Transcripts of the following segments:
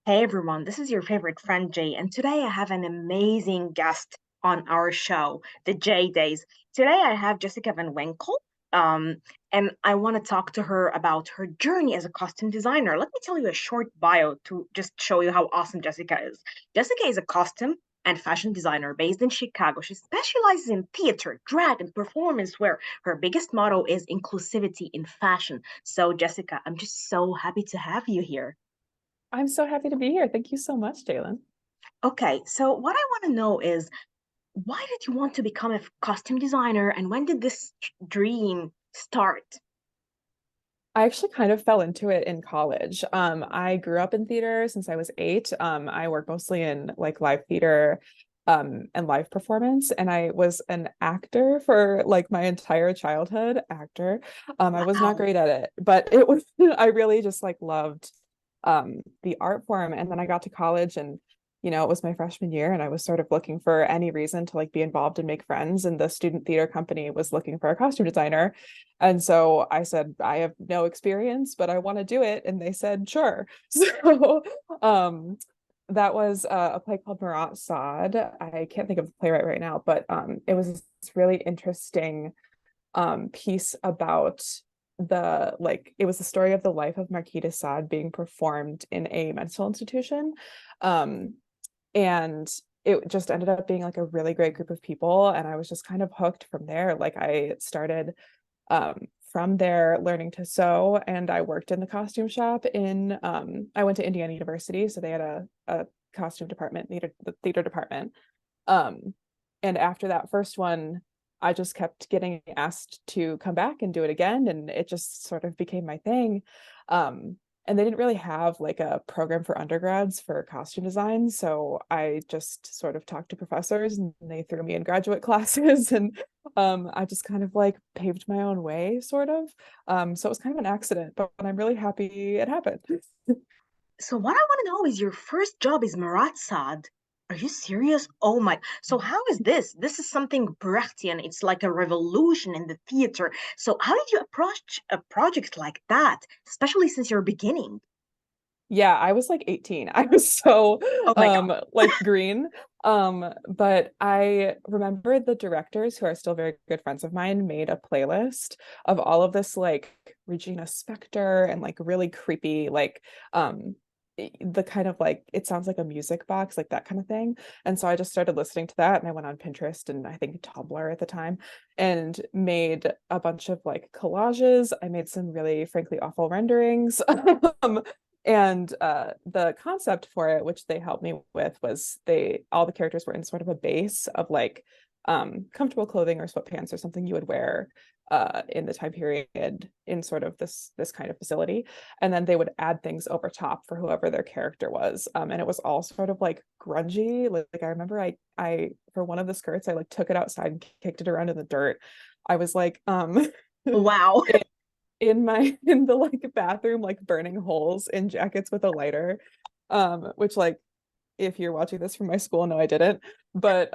Hey everyone, this is your favorite friend Jay, and today I have an amazing guest on our show, the Jay Days. Today I have Jessica Van Winkle, um, and I want to talk to her about her journey as a costume designer. Let me tell you a short bio to just show you how awesome Jessica is. Jessica is a costume and fashion designer based in Chicago. She specializes in theater, drag, and performance, where her biggest motto is inclusivity in fashion. So, Jessica, I'm just so happy to have you here. I'm so happy to be here. Thank you so much, Jaylan. Okay, so what I want to know is why did you want to become a costume designer and when did this dream start? I actually kind of fell into it in college. I grew up in theater since I was 8. I work mostly in like live theater, and live performance, and I was an actor for like my entire childhood. Actor. I was not Wow. great at it, but it was I really just like loved the art form. And then I got to college and it was my freshman year and I was sort of looking for any reason to like be involved and make friends. And the student theater company was looking for a costume designer. And so I said, I have no experience, but I want to do it. And they said, sure. So um that was a play called Marat Sod. I can't think of the playwright right now, but it was this really interesting piece about it was the story of the life of Marquis de Sade being performed in a mental institution. Um, and it just ended up being like a really great group of people. And I was just kind of hooked from there. Like I started from there learning to sew, and I worked in the costume shop I went to Indiana University, so they had a costume department, the theater department. Um, and after that first one, I just kept getting asked to come back and do it again, and it just sort of became my thing. And they didn't really have like a program for undergrads for costume design, so I just sort of talked to professors, and they threw me in graduate classes, and I just kind of like paved my own way, sort of. So it was kind of an accident, but I'm really happy it happened. So what I want to know is your first job is Marat Sade. Are you serious? Oh my. So how is this? This is something Brechtian. It's like a revolution in the theater. So how did you approach a project like that, especially since you're beginning? Yeah, I was like 18. I was so Oh my God. like green. But I remember the directors, who are still very good friends of mine, made a playlist of all of this like Regina Spektor and like really creepy the kind of like it sounds like a music box, like that kind of thing. And so I just started listening to that, and I went on Pinterest and I think Tumblr at the time and made a bunch of like collages. I made some really frankly awful renderings. And the concept for it, which they helped me with, was they all the characters were in sort of a base of like comfortable clothing or sweatpants or something you would wear in the time period in sort of this kind of facility, and then they would add things over top for whoever their character was, and it was all sort of like grungy. Like I remember I for one of the skirts I like took it outside and kicked it around in the dirt. I was like Wow. in my in the like bathroom, like burning holes in jackets with a lighter, which like if you're watching this from my school, no I didn't, but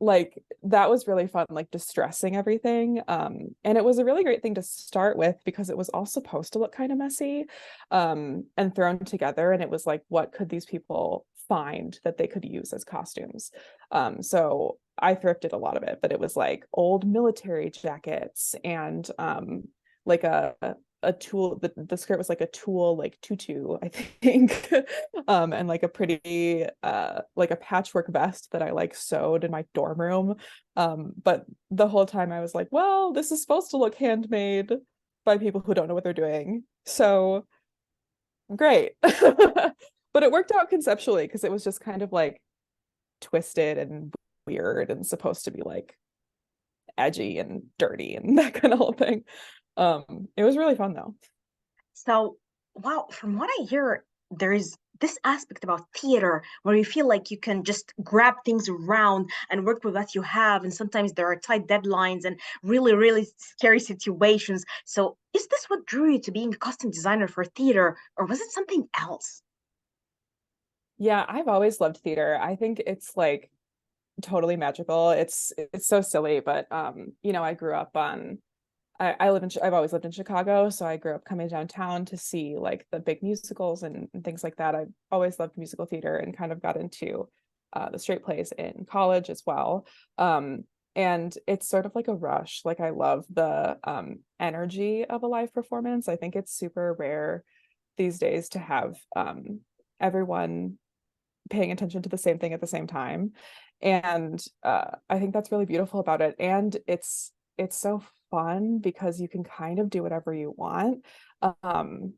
like that was really fun, like distressing everything. And it was a really great thing to start with because it was all supposed to look kind of messy and thrown together, and it was like what could these people find that they could use as costumes. So I thrifted a lot of it, but it was like old military jackets and like a tool, the skirt was like a tulle like tutu, I think. And like a pretty like a patchwork vest that I like sewed in my dorm room. But the whole time I was like, well, this is supposed to look handmade by people who don't know what they're doing, so great. But it worked out conceptually because it was just kind of like twisted and weird and supposed to be like edgy and dirty and that kind of whole thing. It was really fun though. So, wow, from what I hear, there is this aspect about theater where you feel like you can just grab things around and work with what you have. And sometimes there are tight deadlines and really, really scary situations. So, is this what drew you to being a costume designer for theater, or was it something else? Yeah, I've always loved theater. I think it's like totally magical. It's so silly, but I grew up on I've always lived in Chicago, so I grew up coming downtown to see like the big musicals and things like that. I've always loved musical theater and kind of got into the straight plays in college as well. Um, and it's sort of like a rush. Like I love the energy of a live performance. I think it's super rare these days to have everyone paying attention to the same thing at the same time. And I think that's really beautiful about it. And it's so fun because you can kind of do whatever you want. Um,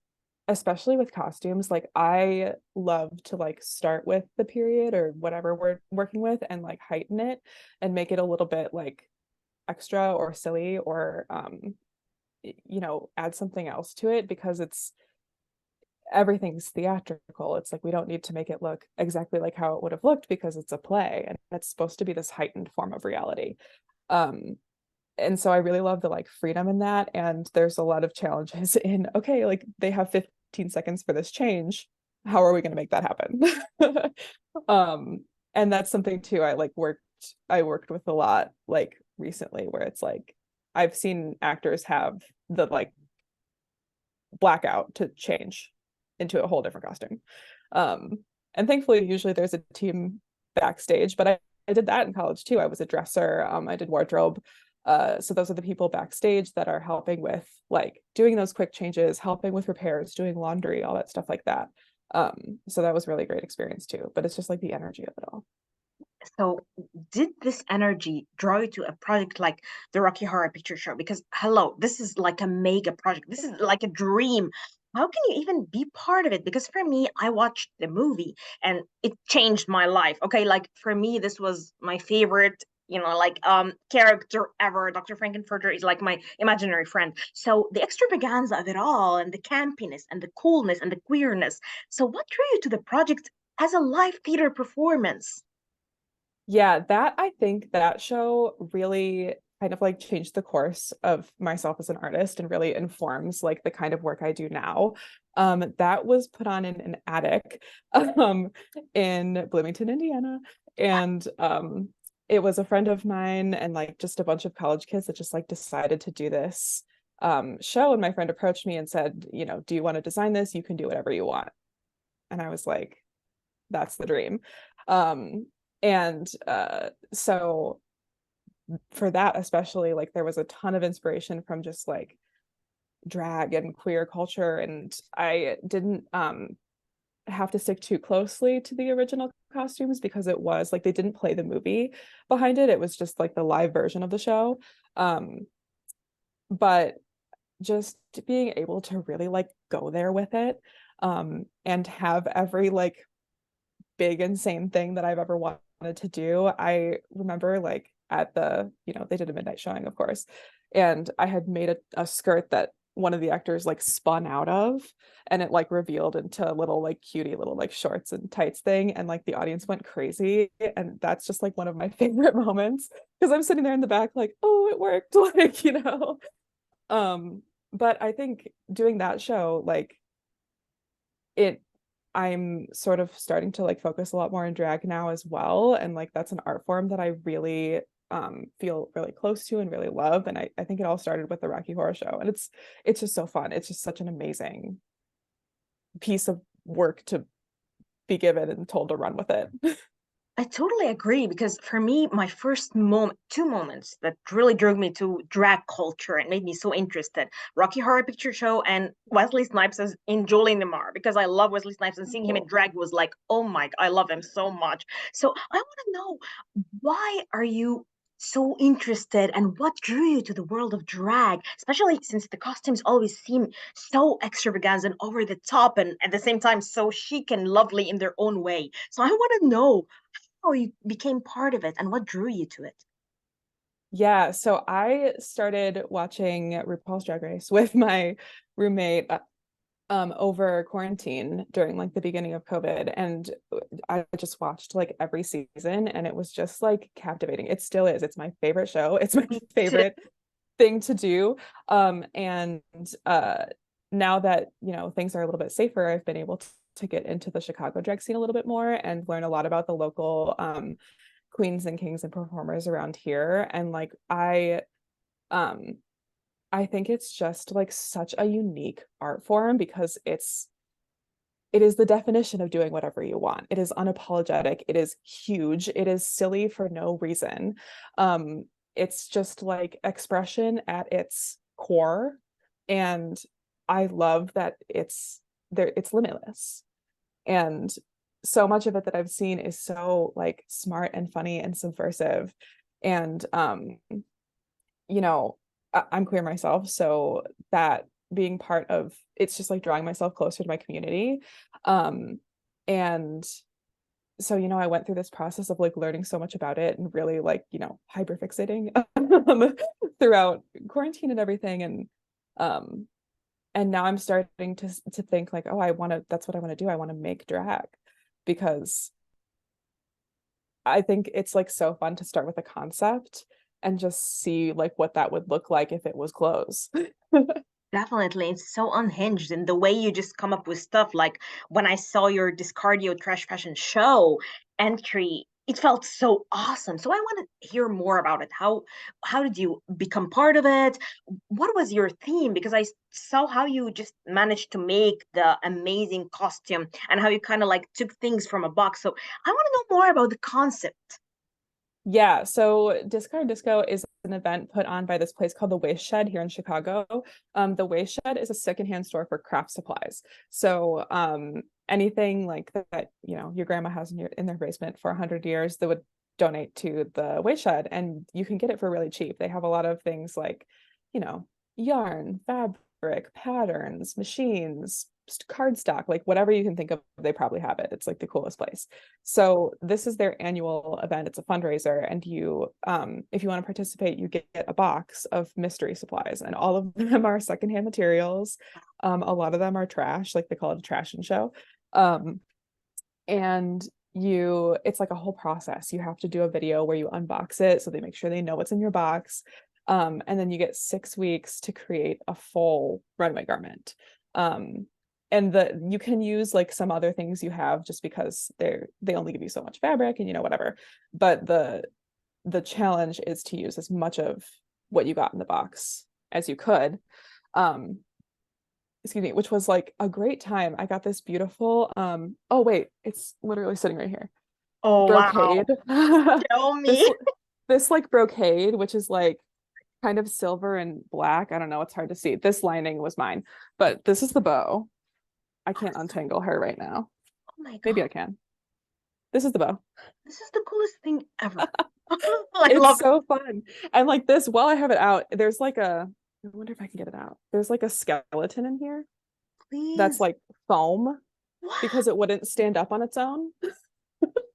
Especially with costumes. Like I love to like start with the period or whatever we're working with and like heighten it and make it a little bit like extra or silly or add something else to it because it's everything's theatrical. It's like we don't need to make it look exactly like how it would have looked because it's a play and it's supposed to be this heightened form of reality. Um, and so I really love the like freedom in that. And there's a lot of challenges in, okay, like they have 15 seconds for this change. How are we going to make that happen? um, and that's something too I worked with a lot like recently where it's like I've seen actors have the like blackout to change into a whole different costume. Um, and thankfully, usually there's a team backstage, but I did that in college too. I was a dresser, I did wardrobe. So those are the people backstage that are helping with like doing those quick changes, helping with repairs, doing laundry, all that stuff like that. So that was really great experience too. But it's just like the energy of it all. So, did this energy draw you to a project like the Rocky Horror Picture Show? Because, hello, this is like a mega project. This is like a dream. How can you even be part of it? Because for me, I watched the movie and it changed my life. Okay, like for me, this was my favorite, like character ever. Dr. Frankenfurter is like my imaginary friend. So the extravaganza of it all and the campiness and the coolness and the queerness. So what drew you to the project as a live theater performance? Yeah, that I think that show really kind of like changed the course of myself as an artist and really informs like the kind of work I do now. That was put on in an attic um in Bloomington, Indiana. And it was a friend of mine and like just a bunch of college kids that just like decided to do this show. And my friend approached me and said, do you want to design this? You can do whatever you want. And I was like, that's the dream. And so for that especially, like there was a ton of inspiration from just like drag and queer culture, and I didn't have to stick too closely to the original costumes because it was like they didn't play the movie behind it. It was just like the live version of the show. Um, but just being able to really like go there with it and have every like big insane thing that I've ever wanted to do. I remember like at they did a midnight showing, of course, and I had made a skirt that one of the actors like spun out of and it like revealed into a little like cutie little like shorts and tights thing and like the audience went crazy and that's just like one of my favorite moments because I'm sitting there in the back like, oh, it worked. Like, um but I think doing that show like it I'm sort of starting to like focus a lot more in drag now as well. And like that's an art form that I really feel really close to and really love. And I think it all started with the Rocky Horror Show. And it's just so fun. It's just such an amazing piece of work to be given and told to run with it. I totally agree because for me, my first moment, two moments that really drew me to drag culture and made me so interested: Rocky Horror Picture Show and Wesley Snipes as in Julie Newmar, because I love Wesley Snipes and seeing him in Cool. drag was like, oh my, I love him so much. So I want to know, why are you so interested and what drew you to the world of drag, especially since the costumes always seem so extravagant and over the top and at the same time so chic and lovely in their own way. So I want to know how you became part of it and what drew you to it. Yeah, so I started watching RuPaul's Drag Race with my roommate over quarantine during like the beginning of COVID, and I just watched like every season and it was just like captivating. It still is. It's my favorite show. It's my Me too. favorite thing to do. And now that, things are a little bit safer, I've been able to get into the Chicago drag scene a little bit more and learn a lot about the local queens and kings and performers around here. And like um I think it's just like such a unique art form because it is the definition of doing whatever you want. It is unapologetic. It is huge. It is silly for no reason. Um, it's just like expression at its core. And I love that it's limitless. And so much of it that I've seen is so like smart and funny and subversive. And you know, I'm queer myself, so that being part of it's just like drawing myself closer to my community. Um, and so, I went through this process of like learning so much about it and really like, hyperfixating throughout quarantine and everything. Um, and now I'm starting to think like, oh, that's what I want to do. I want to make drag because I think it's like so fun to start with a concept and just see like what that would look like if it was clothes. Definitely, it's so unhinged in the way you just come up with stuff. Like when I saw your Discardio Trash Fashion Show entry, it felt so awesome. So I want to hear more about it. How did you become part of it? What was your theme? Because saw how you just managed to make the amazing costume and how you kind of like took things from a box. So I want to know more about the concept. Yeah, so Discard Disco is an event put on by this place called the Waste Shed here in Chicago. The Waste Shed is a secondhand store for craft supplies. So anything like that, your grandma has in their basement for 100 years, they would donate to the Waste Shed, and you can get it for really cheap. They have a lot of things like, you know, yarn, fabric, patterns, machines, cardstock, like whatever you can think of, they probably have it. It's like the coolest place. So this is their annual event. It's a fundraiser, and if you want to participate, you get a box of mystery supplies, and all of them are secondhand materials. A lot of them are trash, like they call it a trash and show. Um, and it's like a whole process. You have to do a video where you unbox it, so they make sure they know what's in your box. And then you get 6 weeks to create a full runway garment. Um, and you can use like some other things you have just because they only give you so much fabric and whatever. But the challenge is to use as much of what you got in the box as you could. Um, excuse me, which was like a great time. I got this beautiful oh wait, it's literally sitting right here. Oh, wow. Brocade. Show This me. this like brocade, which is like kind of silver and black. I don't know, it's hard to see. This lining was mine, but this is the bow. I can't untangle her right now. Oh my Maybe God. I can. This is the bow. This is the coolest thing ever. I It's love it. so fun. And like this, while I have it out, there's like I wonder if I can get it out. There's like a skeleton in here that's Please. like foam What? because it wouldn't stand up on its own.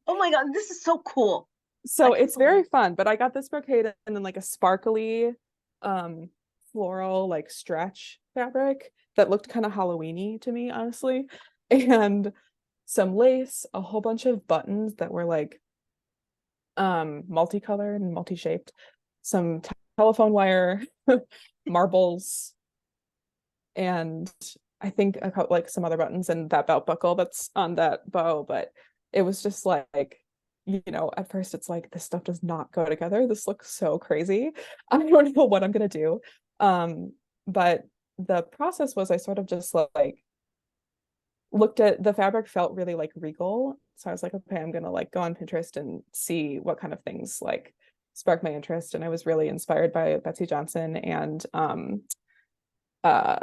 Oh my God, this is so cool. I So can't it's believe. very fun, but I got this brocade and then like a sparkly um floral like stretch fabric that looked kind of Halloweeny to me, honestly. And some lace, a whole bunch of buttons that were like multicolored and multi-shaped, some telephone wire, marbles, and I think I got like some other buttons and that belt buckle that's on that bow. But it was just like, at first it's like this stuff does not go together. This looks so crazy. I don't know what I'm gonna do. But the process was I sort of just like looked at the fabric, felt really like regal. So I was like, okay, I'm gonna like go on Pinterest and see what kind of things like spark my interest. And I was really inspired by Betsy Johnson and uh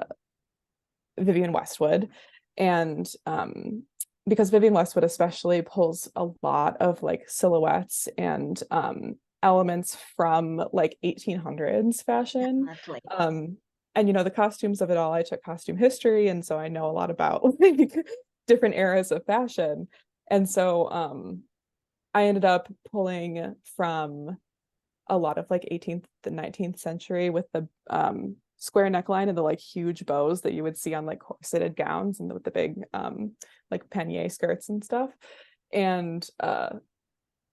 Vivienne Westwood. And because Vivienne Westwood especially pulls a lot of like silhouettes and elements from like 1800s fashion. Definitely. And the costumes of it all, I took costume history, and so I know a lot about like different eras of fashion. And so I ended up pulling from a lot of like 18th and 19th century with the square neckline and the like huge bows that you would see on like corseted gowns and with the big like pannier skirts and stuff. And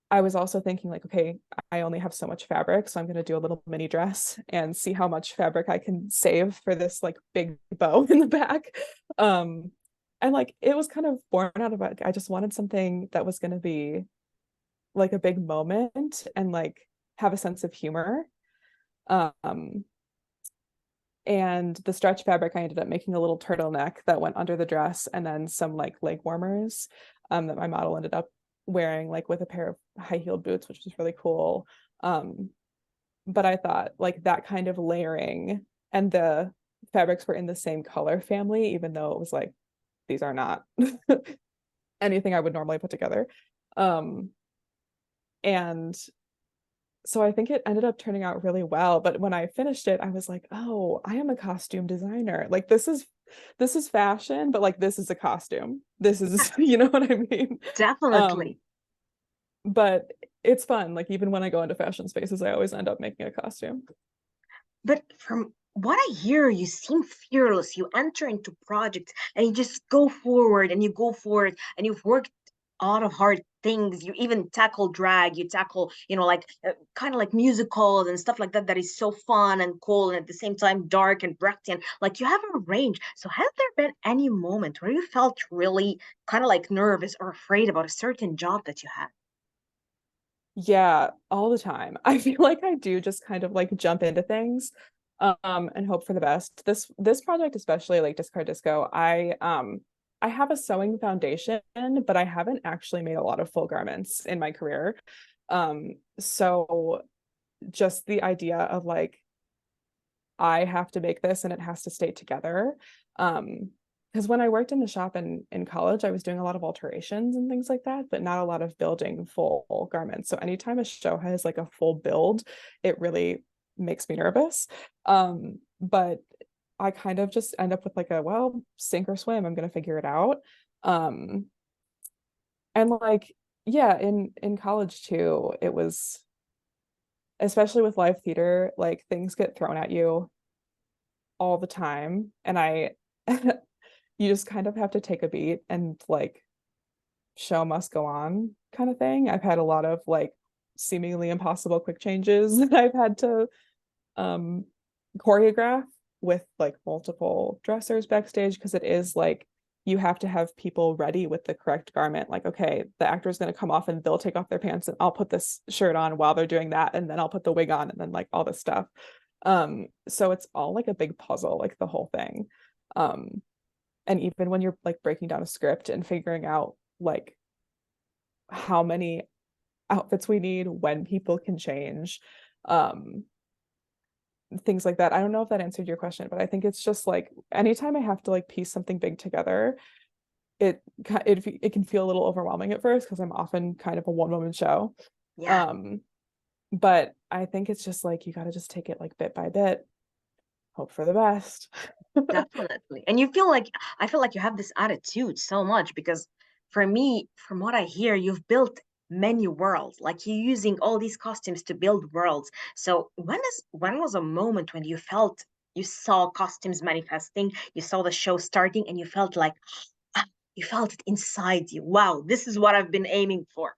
I was also thinking like, okay, I only have so much fabric, so I'm going to do a little mini dress and see how much fabric I can save for this like big bow in the back. And like it was kind of born out of it. I just wanted something that was going to be like a big moment and like have a sense of humor. Um, And the stretch fabric, I ended up making a little turtleneck that went under the dress, and then some like leg warmers that my model ended up wearing, like with a pair of high-heeled boots, which was really cool. Um, but I thought like that kind of layering, and the fabrics were in the same color family, even though it was like these are not anything I would normally put together. Um, and so I think it ended up turning out really well. But when I finished it, I was like, oh, I am a costume designer. Like this is fashion, but like this is a costume. This is, you know what I mean? Um, Definitely. but it's fun. Like even when I go into fashion spaces, I always end up making a costume. But from what I hear, you seem fearless. You enter into projects and you just go forward and you go for it and you've worked a lot of hard things. You even tackle drag, you tackle, like kind of like musicals and stuff like that, that is so fun and cool and at the same time dark and Brechtian. Like you have a range. So has there been any moment where you felt really kind of like nervous or afraid about a certain job that you had? Yeah, all the time. I feel like I do just kind of like jump into things and hope for the best. This project especially, like Discard Disco, I have a sewing foundation, but I haven't actually made a lot of full garments in my career. So just the idea of like I have to make this and it has to stay together. Because when I worked in the shop in college, I was doing a lot of alterations and things like that, but not a lot of building full garments. So anytime a show has like a full build, it really makes me nervous. But I kind of just end up with like a, well, sink or swim, I'm gonna figure it out. Um, and like, yeah, in college too, it was especially with live theater, like things get thrown at you all the time. And I you just kind of have to take a beat and like show must go on kind of thing. I've had a lot of like seemingly impossible quick changes that I've had to um choreograph with like multiple dressers backstage, because it is like you have to have people ready with the correct garment. Like, okay, the actor is going to come off and they'll take off their pants and I'll put this shirt on while they're doing that, and then I'll put the wig on, and then like all this stuff. So it's all like a big puzzle, like the whole thing. Um, and even when you're like breaking down a script and figuring out like how many outfits we need, when people can change, um, things like that. I don't know if that answered your question, but I think it's just like anytime I have to like piece something big together, it can feel a little overwhelming at first because I'm often kind of a one woman show. Yeah. Um, but I think it's just like you got to just take it like bit by bit, hope for the best. Definitely. And you feel like I feel like you have this attitude so much because for me, from what I hear, you've built many worlds. Like you're using all these costumes to build worlds. So when was a moment when you felt you saw costumes manifesting, you saw the show starting, and you felt like ah, you felt it inside you. Wow, this is what I've been aiming for.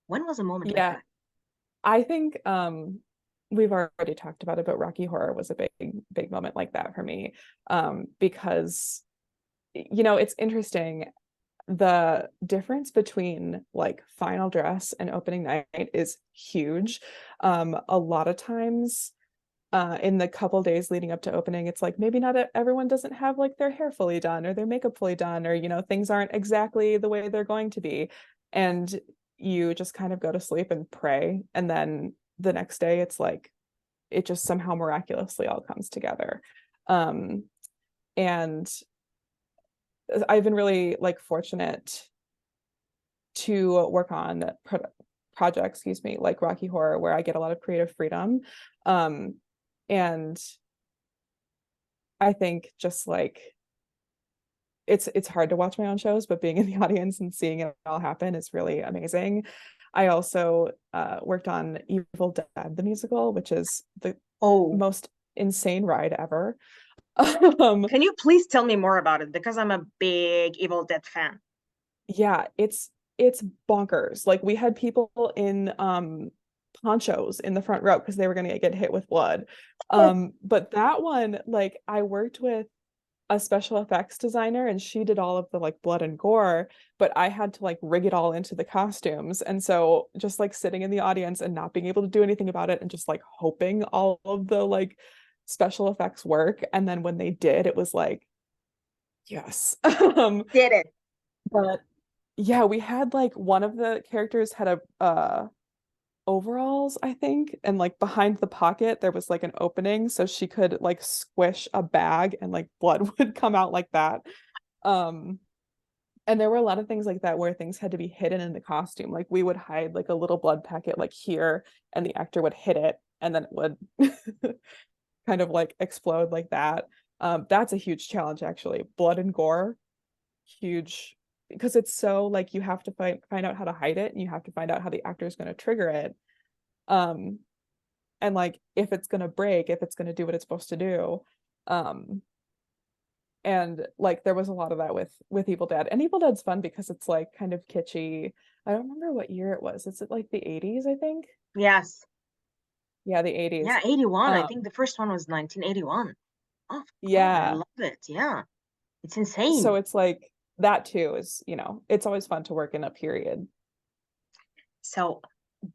When was a moment like Yeah, that? I think we've already talked about it, but Rocky Horror was a big moment like that for me. Because it's interesting. The difference between like final dress and opening night is huge. A lot of times in the couple days leading up to opening, it's like maybe not everyone doesn't have like their hair fully done or their makeup fully done, or things aren't exactly the way they're going to be. And you just kind of go to sleep and pray. And then the next day it's like it just somehow miraculously all comes together. Um, and I've been really like fortunate to work on projects, excuse me, like Rocky Horror, where I get a lot of creative freedom. Um, and I think just like it's hard to watch my own shows, but being in the audience and seeing it all happen is really amazing. I also worked on Evil Dead the musical, which is the Oh, most insane ride ever. um, can you please tell me more about it? Because I'm a big Evil Dead fan. yeah, it's bonkers. Like we had people in ponchos in the front row because they were gonna get hit with blood. But that one, like I worked with a special effects designer and she did all of the like blood and gore, but I had to like rig it all into the costumes. And so just like sitting in the audience and not being able to do anything about it and just like hoping all of the like special effects work. And then when they did, it was like, yes. Did it. But yeah, we had like one of the characters had a overalls, I think, and like behind the pocket there was like an opening so she could like squish a bag and like blood would come out like that. Um and there were a lot of things like that where things had to be hidden in the costume. Like we would hide like a little blood packet like here and the actor would hit it and then it would kind of like explode like that. That's a huge challenge actually. Blood and gore, huge because it's so like you have to find out how to hide it and you have to find out how the actor is going to trigger it. Um and like if it's going to break, if it's going to do what it's supposed to do. Um and like there was a lot of that with Evil Dead. And Evil Dead's fun because it's like kind of kitschy. I don't remember what year it was. Is it like the 80s, I think? Yes. Yeah, the 80s. Yeah, 81. I Um think the first one was 1981. Oh God, I yeah. love it. Yeah. It's So insane. it's like that too is, it's always fun to work in a period. So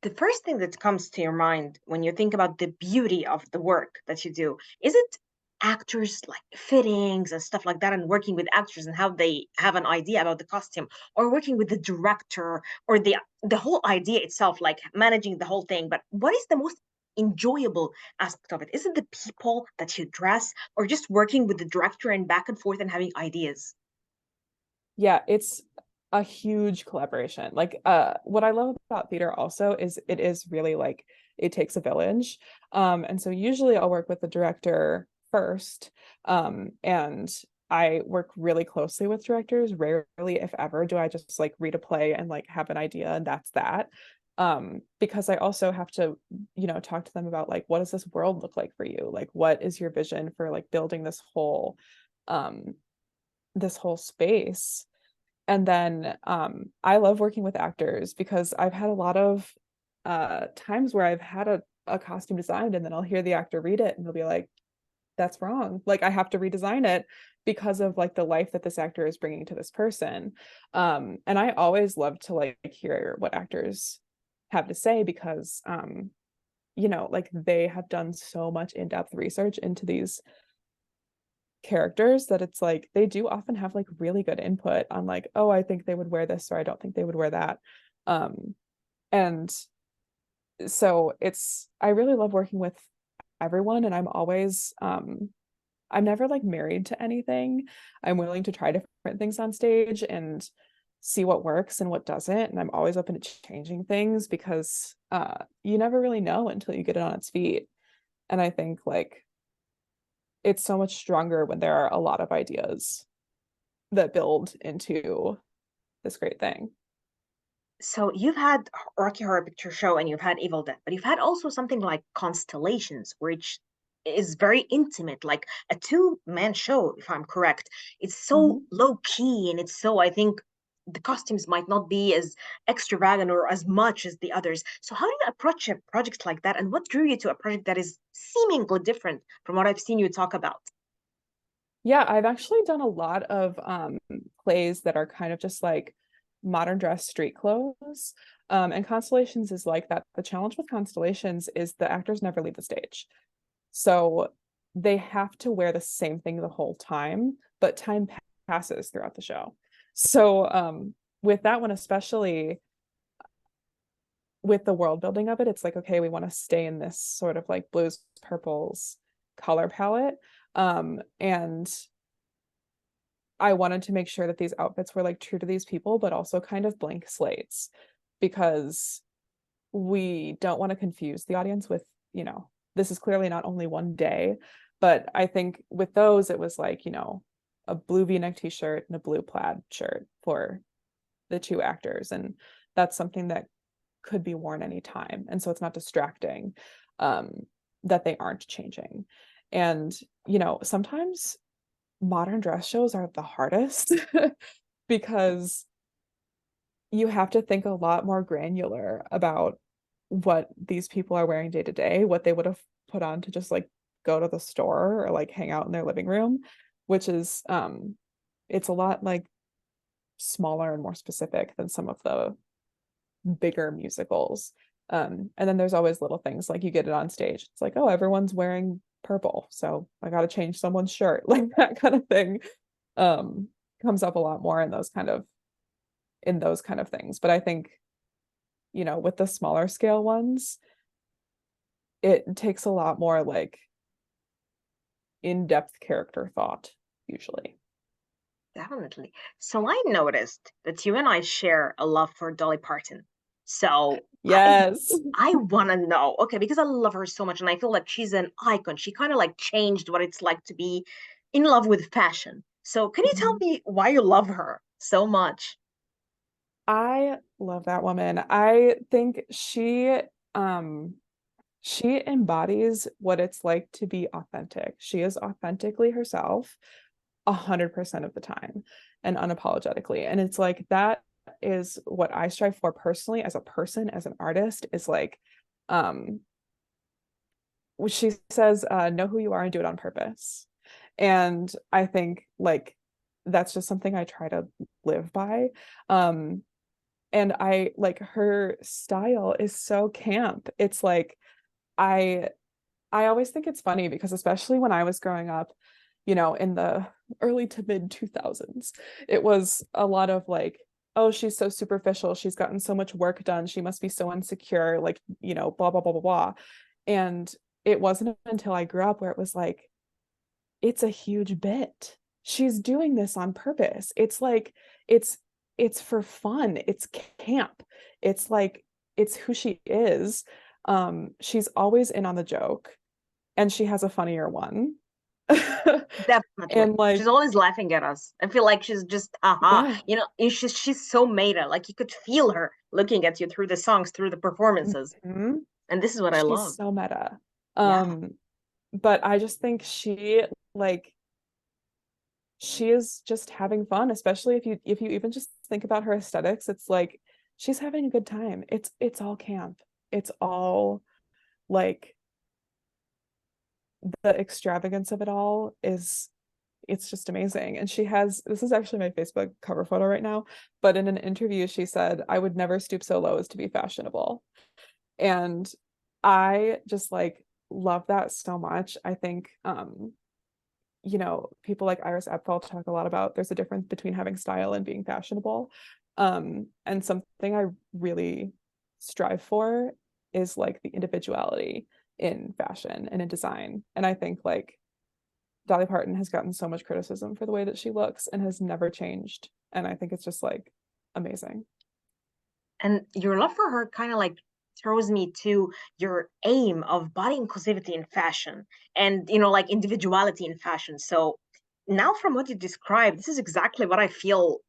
the first thing that comes to your mind when you think about the beauty of the work that you do, is it actors like fittings and stuff like that and working with actors and how they have an idea about the costume, or working with the director, or the whole idea itself, like managing the whole thing? But what is the most enjoyable aspect of it? Is it the people that you dress, or just working with the director and back and forth and having ideas? Yeah, it's a huge collaboration. Like what I love about theater also is it is really like it takes a village. And so usually I'll work with the director first. And I work really closely with directors. Rarely, if ever, do I just like read a play and like have an idea and that's that. Because I also have to, talk to them about like what does this world look like for you? Like what is your vision for like building um this whole space? And then I love working with actors because I've had a lot of times where I've had a costume designed and then I'll hear the actor read it and they'll be like, that's wrong. Like I have to redesign it because of like the life that this actor is bringing to this person. And I always love to like hear what actors have to say because like they have done so much in-depth research into these characters that it's like they do often have like really good input on like, oh, I think they would wear this or I don't think they would wear that. And so I really love working with everyone and I'm never like married to anything. I'm willing to try different things on stage and see what works and what doesn't. And I'm always open to changing things because you never really know until you get it on its feet. And I think like it's so much stronger when there are a lot of ideas that build into this great thing. So you've had Rocky Horror Picture Show and you've had Evil Dead, but you've had also something like Constellations, which is very intimate, like a two-man show, if I'm correct. It's so Mhm. low key and it's so, I think the costumes might not be as extravagant or as much as the others. So how do you approach a project like that? And what drew you to a project that is seemingly different from what I've seen you talk about? Yeah, I've actually done a lot of plays that are kind of just like modern dress street clothes. And Constellations is like that. The challenge with Constellations is the actors never leave the stage. So they have to wear the same thing the whole time, but time passes throughout the show. So with that one, especially with the world building of it, it's like, okay, we want to stay in this sort of like blues, purples color palette. And I wanted to make sure that these outfits were like true to these people, but also kind of blank slates because we don't want to confuse the audience with, this is clearly not only one day. But I think with those, it was like, a blue v-neck t-shirt and a blue plaid shirt for the two actors. And that's something that could be worn anytime. And so it's not distracting that they aren't changing. And, sometimes modern dress shows are the hardest because you have to think a lot more granular about what these people are wearing day to day, what they would have put on to just like go to the store or like hang out in their living room, which is it's a lot like smaller and more specific than some of the bigger musicals. And then there's always little things like you get it on stage. It's like, oh, everyone's wearing purple, so I got to change someone's shirt. Like that kind of thing um comes up a lot more in those kind of things. But I think, with the smaller scale ones, it takes a lot more like in-depth character thought usually. Definitely. So I noticed that you and I share a love for Dolly Parton. So Yes. I want to know, okay, because I love her so much and I feel like she's an icon. She kind of like changed what it's like to be in love with fashion. So can you tell me why you love her so much? I love that woman. I think um she embodies what it's like to be authentic. She is authentically herself 100% of the time and unapologetically. And it's like that is what I strive for personally as a person, as an artist, is like um she says, know who you are and do it on purpose. And I think like that's just something I try to live by. Um, and I like her style is so camp. It's like I I always think it's funny because especially when I was growing up, in the early to mid 2000s, it was a lot of like, oh, she's so superficial. She's gotten so much work done. She must be so insecure, like, blah, blah, blah, blah, blah. And it wasn't until I grew up where it was like, it's a huge bit. She's doing this on purpose. It's like, it's, it's for fun. It's camp. It's like, it's who she is. She's always in on the joke and she has a funnier one. Definitely. And like, She's always laughing at us. I feel like she's just, yeah. she's so meta. Like you could feel her looking at you through the songs, through the performances. Mhm. And this is what I She's love. so meta. Yeah. Um, but I just think like she is just having fun, especially if you even just think about her aesthetics, it's like she's having a good time. It's all camp. It's all like the extravagance of it all is it's just amazing. And she has this is actually my Facebook cover photo right now, but in an interview she said, I would never stoop so low as to be fashionable. And I just like love that so much. I think people like Iris Epfel talk a lot about there's a difference between having style and being fashionable. And something I really strive for is like the individuality in fashion and in design. And I think like Dolly Parton has gotten so much criticism for the way that she looks and has never changed. And I think it's just like amazing. And your love for her kind of like throws me to your aim of body inclusivity in fashion and, like individuality in fashion. So now from what you described, this is exactly what I feel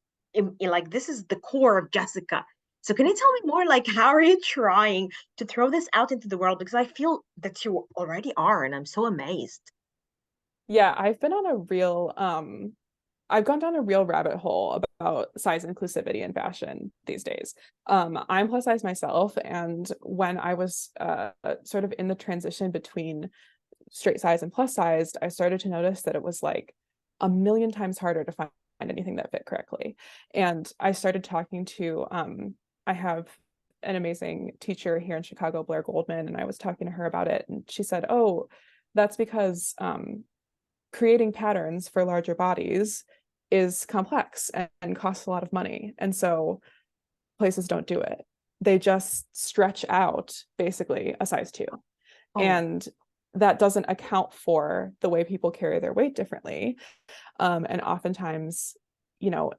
like this is the core of Jessica. So can you tell me more like how are you trying to throw this out into the world? Because I feel that you already are, and I'm so amazed. Yeah, I've gone down a real rabbit hole about size inclusivity in fashion these days. I'm plus size myself, and when I was sort of in the transition between straight size and plus sized, I started to notice that it was like a million times harder to find anything that fit correctly. And I started talking to I have an amazing teacher here in Chicago, Blair Goldman, and I was talking to her about it, and she said, "Oh, that's because creating patterns for larger bodies is complex and costs a lot of money. And so places don't do it. They just stretch out basically a size two. Oh, And that doesn't account for the way people carry their weight differently. And oftentimes, you know,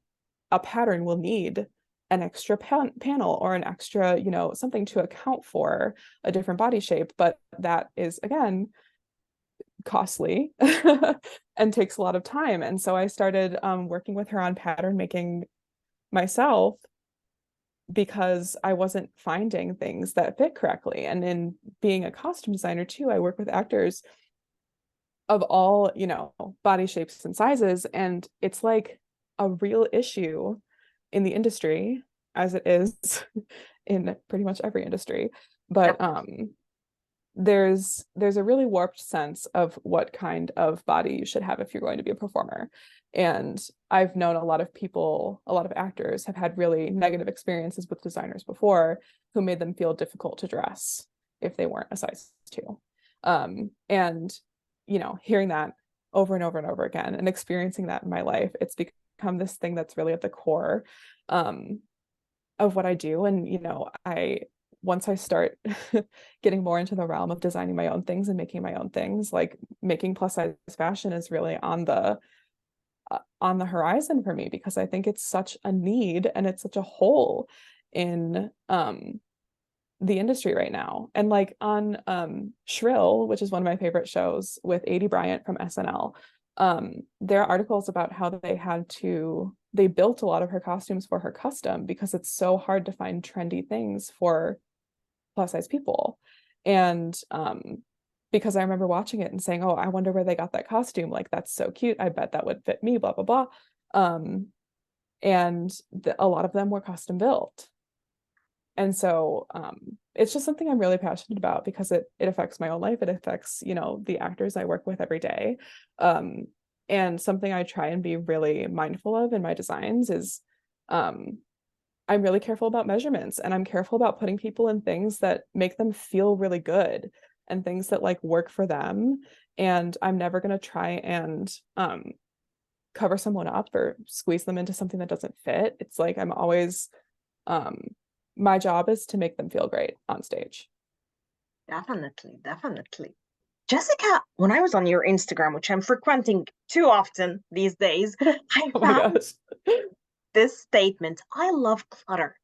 a pattern will need an extra panel or an extra, something to account for a different body shape. But that is, again, costly and takes a lot of time. And so I started working with her on pattern making myself because I wasn't finding things that fit correctly. And in being a costume designer too, I work with actors of all, body shapes and sizes. And it's like a real issue in the industry, as it is in pretty much every industry. But definitely. there's a really warped sense of what kind of body you should have if you're going to be a performer. And I've known a lot of people, a lot of actors have had really negative experiences with designers before who made them feel difficult to dress if they weren't a size two. And hearing that over and over and over again and experiencing that in my life, it's become this thing that's really at the core um, of what I do. And, once I start getting more into the realm of designing my own things and making my own things, like making plus size fashion is really on the horizon for me because I think it's such a need and it's such a hole in the industry right now. And like on Shrill, which is one of my favorite shows with Adie Bryant from SNL, there are articles about how they built a lot of her costumes for her custom because it's so hard to find trendy things for plus size people. And because I remember watching it and saying, oh, I wonder where they got that costume. Like, that's so cute. I bet that would fit me, blah, blah, blah. And a lot of them were custom built. And so it's just something I'm really passionate about because it affects my own life. It affects, the actors I work with every day. And something I try and be really mindful of in my designs is I'm really careful about measurements and I'm careful about putting people in things that make them feel really good and things that like work for them. And I'm never going to try and cover someone up or squeeze them into something that doesn't fit. It's like I'm always um my job is to make them feel great on stage. Definitely, definitely. Jessica, when I was on your Instagram, which I'm frequenting too often these days, I Oh my found gosh. this statement. I love clutter.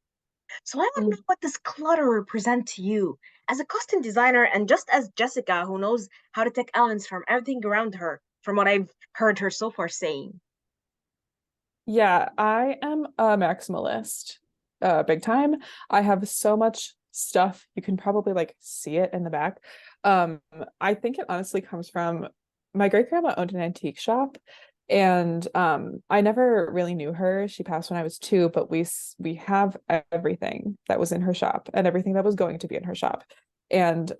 So I want to know, Mm. what does clutter represent to you as a costume designer and just as Jessica, who knows how to take elements from everything around her, from what I've heard her so far saying. Yeah, I am a maximalist, big time. I have so much stuff. You can probably like see it in the back. Um, I think it honestly comes from my great grandma owned an antique shop, and I never really knew her. She passed when I was 2, but we have everything that was in her shop and everything that was going to be in her shop. And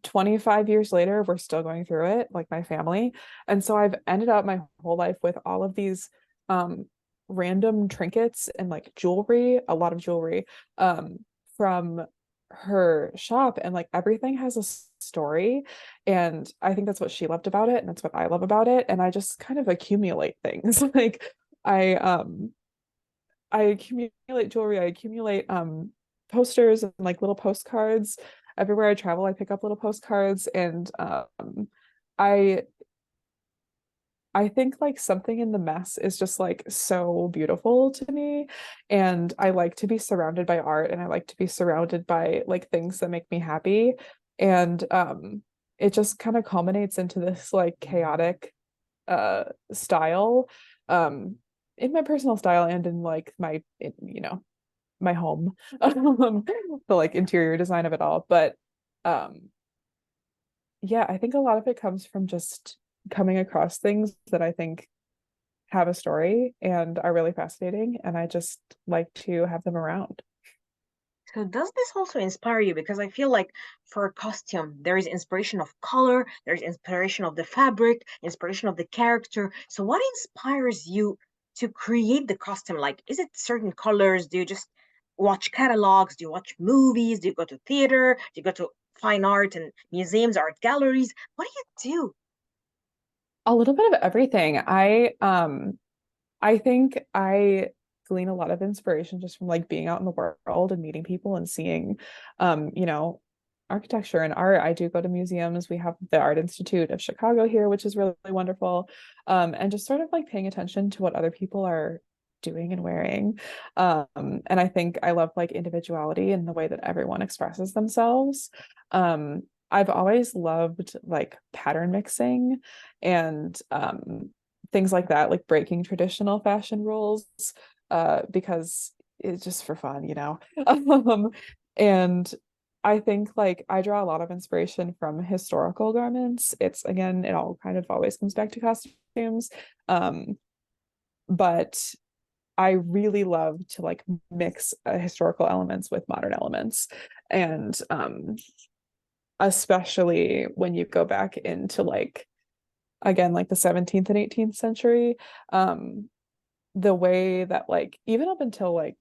25 years later, we're still going through it, like my family. And so I've ended up my whole life with all of these um random trinkets and like jewelry, a lot of jewelry, from her shop. And like everything has a story. And I think that's what she loved about it. And that's what I love about it. And I just kind of accumulate things. Like I accumulate jewelry, I accumulate posters and like little postcards. Everywhere I travel, I pick up little postcards and I I think like something in the mess is just like so beautiful to me. And I like to be surrounded by art and I like to be surrounded by like things that make me happy. And it just kind of culminates into this like chaotic style um in my personal style and in like my home. The like interior design of it all. But um yeah, I think a lot of it comes from just coming across things that I think have a story and are really fascinating, and I just like to have them around. So does this also inspire you? Because I feel like for a costume, there is inspiration of color, there's inspiration of the fabric, inspiration of the character. So what inspires you to create the costume? Like, is it certain colors? Do you just watch catalogs? Do you watch movies? Do you go to theater? Do you go to fine art and museums, art galleries? What do you do? A little bit of everything. I think I glean a lot of inspiration just from like being out in the world and meeting people and seeing um, you know, architecture and art. I do go to museums. We have the Art Institute of Chicago here, which is really wonderful. And just sort of like paying attention to what other people are doing and wearing. And I think I love like individuality and the way that everyone expresses themselves. I've always loved like pattern mixing and things like that, like breaking traditional fashion rules, because it's just for fun. And I think like I draw a lot of inspiration from historical garments. It's again, it all kind of always comes back to costumes. Um, but I really love to like mix historical elements with modern elements. And especially when you go back into like again like the 17th and 18th century, um the way that like even up until like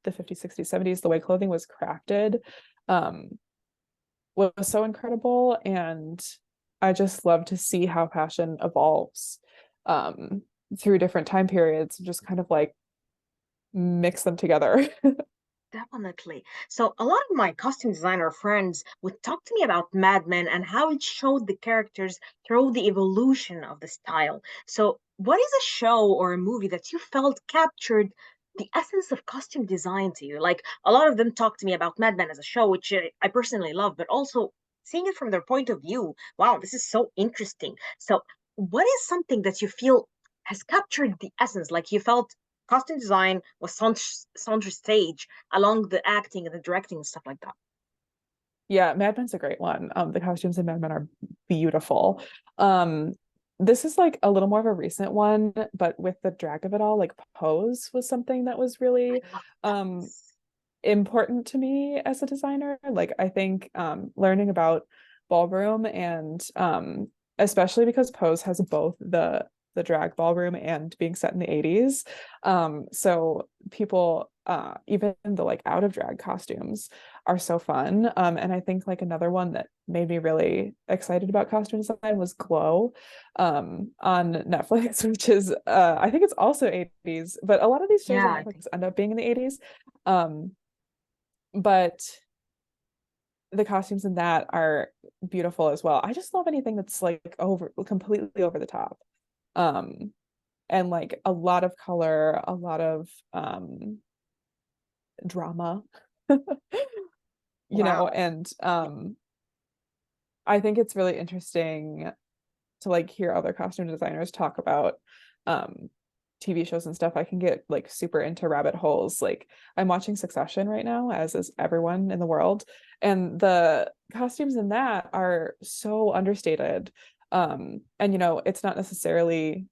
the 50s, 60s, 70s, the way clothing was crafted um was so incredible. And I just love to see how fashion evolves um through different time periods and just kind of like mix them together. Definitely. So a lot of my costume designer friends would talk to me about Mad Men and how it showed the characters through the evolution of the style. So what is a show or a movie that you felt captured the essence of costume design to you? Like a lot of them talk to me about Mad Men as a show, which I personally love, but also seeing it from their point of view. Wow, this is so interesting. So what is something that you feel has captured the essence? Like you felt costume design was center stage along the acting and the directing and stuff like that. Yeah, Mad Men's a great one. The costumes in Mad Men are beautiful. Um, this is like a little more of a recent one, but with the drag of it all, like Pose was something that was I really love um those. important to me as a designer. Like I think learning about ballroom and especially because Pose has both the drag ballroom and being set in the 80s. So people even the like out of drag costumes are so fun. And I think like another one that made me really excited about costume design was Glow on Netflix, which is I think it's also 80s, but a lot of these shows Yeah, on I Netflix think. end up being in the 80s. Um, but the costumes in that are beautiful as well. I just love anything that's like over completely over the top. Um, and like a lot of color, a lot of drama, Wow. and I think it's really interesting to like hear other costume designers talk about um TV shows and stuff. I can get like super into rabbit holes. Like I'm watching Succession right now, as is everyone in the world, and the costumes in that are so understated. And it's not necessarily,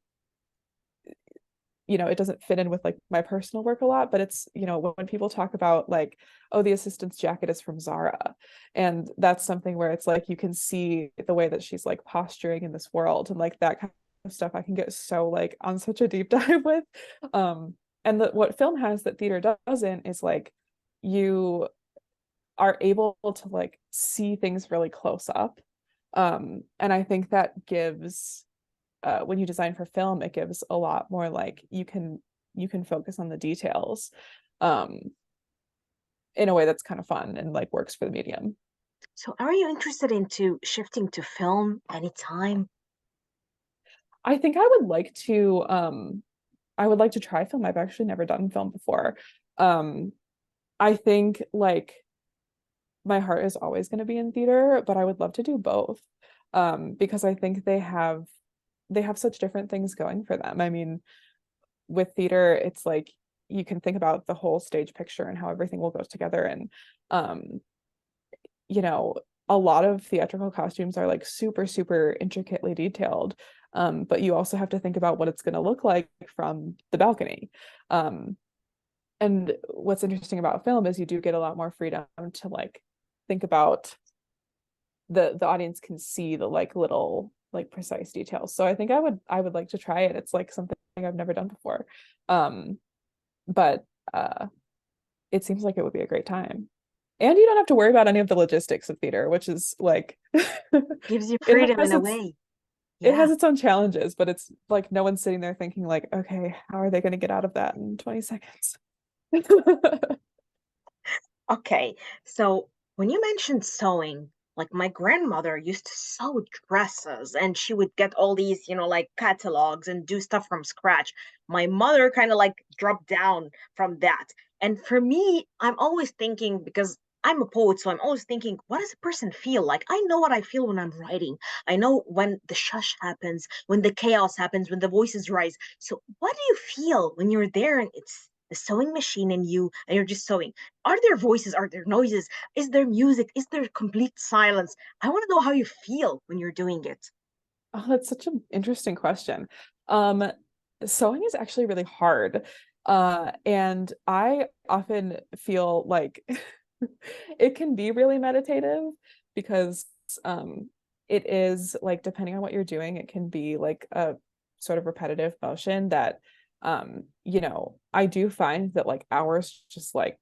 it doesn't fit in with like my personal work a lot, but it's, when people talk about like, oh, the assistant's jacket is from Zara. And that's something where it's like you can see the way that she's like posturing in this world and like that kind of stuff I can get so like on such a deep dive with. And what film has that theater doesn't is like you are able to like see things really close up. And I think that gives when you design for film, it gives a lot more like you can focus on the details um, in a way that's kind of fun and like works for the medium. So are you interested into shifting to film anytime? I think I would like to try film. I've actually never done film before. Um, I think like my heart is always going to be in theater, but I would love to do both because I think they have such different things going for them. I mean, with theater, it's like you can think about the whole stage picture and how everything will go together. And um, you know, a lot of theatrical costumes are like super, super intricately detailed. But you also have to think about what it's going to look like from the balcony. Um, and what's interesting about film is you do get a lot more freedom to like think about the audience can see the like little like precise details. So I would like to try it. It's like something I've never done before. Um, but it seems like it would be a great time. And you don't have to worry about any of the logistics of theater, which is like Gives you it freedom in has a its way. it Yeah. has its own challenges, but it's like no one's sitting there thinking like, okay, how are they going to get out of that in 20 seconds? Okay. So when you mentioned sewing, like my grandmother used to sew dresses and she would get all these, like catalogs and do stuff from scratch. My mother kind of like dropped down from that. And for me, I'm always thinking because I'm a poet, so I'm always thinking, what does a person feel like? I know what I feel when I'm writing. I know when the shush happens, when the chaos happens, when the voices rise. So what do you feel when you're there and it's the sewing machine and you're just sewing? Are there voices? Are there noises? Is there music? Is there complete silence? I want to know how you feel when you're doing it. Oh, that's such an interesting question. Um, Sewing is actually really hard. And I often feel like it can be really meditative because it is like depending on what you're doing, it can be like a sort of repetitive motion that I do find that like hours just like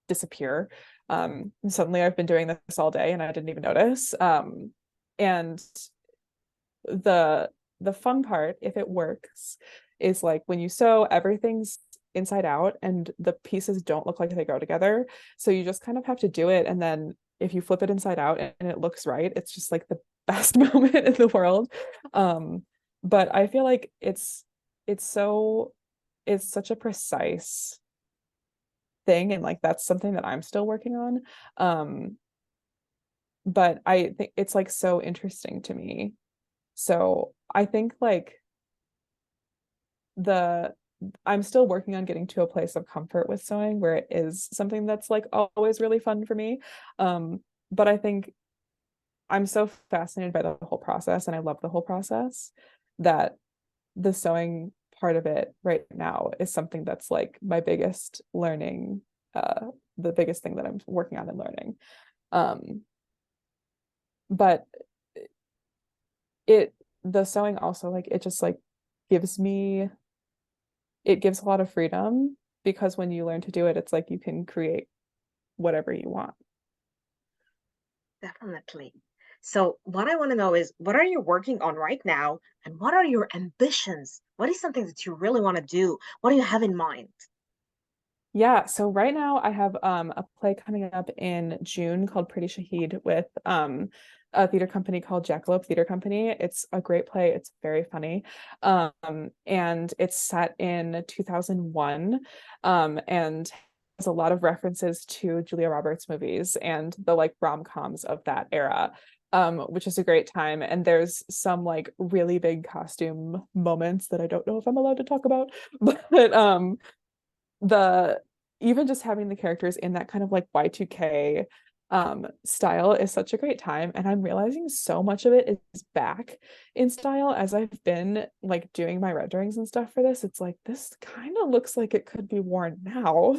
disappear. Suddenly I've been doing this all day and I didn't even notice. And the the fun part, if it works, is like when you sew, everything's inside out and the pieces don't look like they go together. So you just kind of have to do it. And then if you flip it inside out and it looks right, it's just like the best moment in the world. Um, but I feel like it's so it's such a precise thing, and like that's something that I'm still working on. Um, but I think it's like so interesting to me. So I think like the I'm still working on getting to a place of comfort with sewing where it is something that's like always really fun for me. Um, but I think I'm so fascinated by the whole process and I love the whole process that the sewing part of it right now is something that's like my biggest learning, the biggest thing that I'm working on and learning. Um, but it the sewing also like it just like gives me it gives a lot of freedom because when you learn to do it, it's like you can create whatever you want. Definitely. So what I want to know is what are you working on right now and what are your ambitions? What is something that you really want to do? What do you have in mind? Yeah, so right now I have a play coming up in June called Pretty Shahid with a theater company called Jackalope Theater Company. It's a great play. It's very funny. And it's set in 2001 and has a lot of references to Julia Roberts movies and the like rom-coms of that era. Which is a great time. And there's some like really big costume moments that I don't know if I'm allowed to talk about, but the even just having the characters in that kind of like Y2K style is such a great time, and I'm realizing so much of it is back in style as I've been like doing my renderings and stuff for this. It's like this kind of looks like it could be worn now.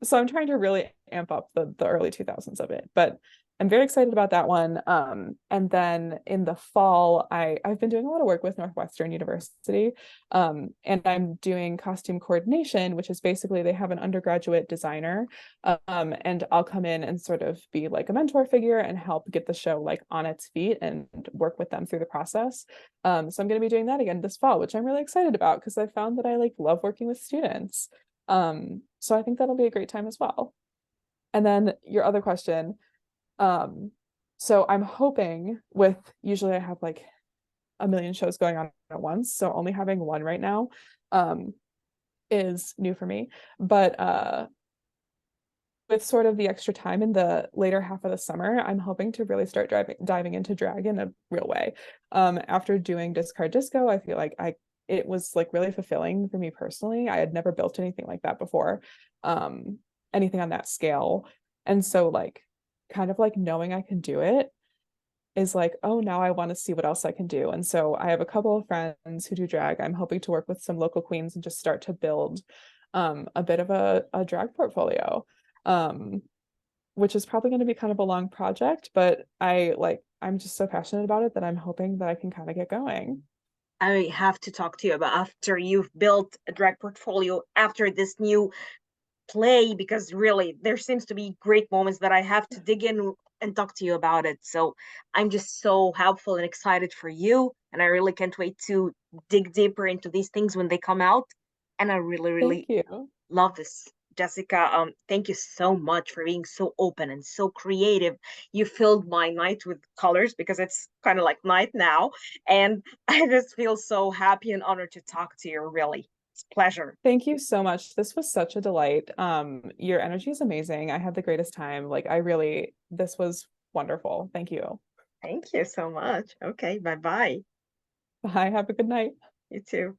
So I'm trying to really amp up the early 2000s of it, but I'm very excited about that one. And then in the fall, I've been doing a lot of work with Northwestern University, and I'm doing costume coordination, which is basically they have an undergraduate designer, and I'll come in and sort of be like a mentor figure and help get the show like on its feet and work with them through the process. So I'm going to be doing that again this fall, which I'm really excited about because I found that I like love working with students. So I think that'll be a great time as well. And then your other question, um, so I'm hoping with usually I have like a million shows going on at once, so only having one right now, um, is new for me. But with sort of the extra time in the later half of the summer, I'm hoping to really start diving into drag in a real way. After doing Discard Disco, I feel like I it was like really fulfilling for me personally. I had never built anything like that before, um, anything on that scale. And so like kind of like knowing I can do it is like, oh, now I want to see what else I can do. And so I have a couple of friends who do drag. I'm hoping to work with some local queens and just start to build a bit of a drag portfolio. Um, which is probably going to be kind of a long project, but I'm just so passionate about it that I'm hoping that I can kind of get going. I have to talk to you about after you've built a drag portfolio after this new play because really there seems to be great moments that I have to dig in and talk to you about it. So I'm just so helpful and excited for you. And I really can't wait to dig deeper into these things when they come out. And I really, Thank really you. love this. Jessica, thank you so much for being so open and so creative. You filled my night with colors because it's kind of like night now. And I just feel so happy and honored to talk to you, really. It's a pleasure. Thank you so much. This was such a delight. Your energy is amazing. I had the greatest time. This was wonderful. Thank you. Thank you so much. Okay, bye bye. Bye. Have a good night. You too.